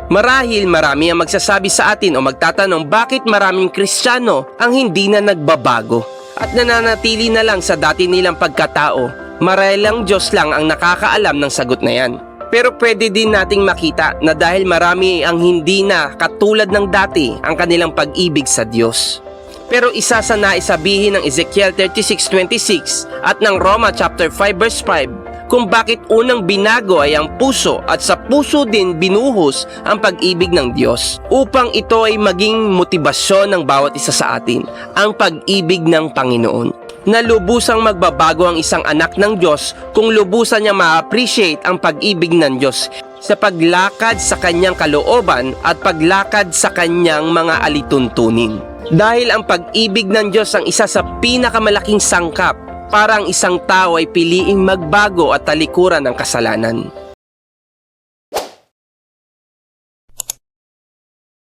Marahil marami ang magsasabi sa atin o magtatanong bakit maraming Kristiyano ang hindi na nagbabago at nananatili na lang sa dati nilang pagkatao. Marahil lang Diyos lang ang nakakaalam ng sagot na yan. Pero pwede din nating makita na dahil marami ang hindi na katulad ng dati ang kanilang pag-ibig sa Diyos. Pero isa sa naisabihin ng Ezekiel 36:26 at ng Roma chapter 5 verse 5 kung bakit unang binago ay ang puso at sa puso din binuhos ang pag-ibig ng Diyos upang ito ay maging motibasyon ng bawat isa sa atin, ang pag-ibig ng Panginoon. Na lubusang magbabago ang isang anak ng Diyos kung lubusan niya ma-appreciate ang pag-ibig ng Diyos sa paglakad sa kanyang kalooban at paglakad sa kanyang mga alituntunin. Dahil ang pag-ibig ng Diyos ang isa sa pinakamalaking sangkap para ang isang tao ay piliing magbago at talikuran ng kasalanan.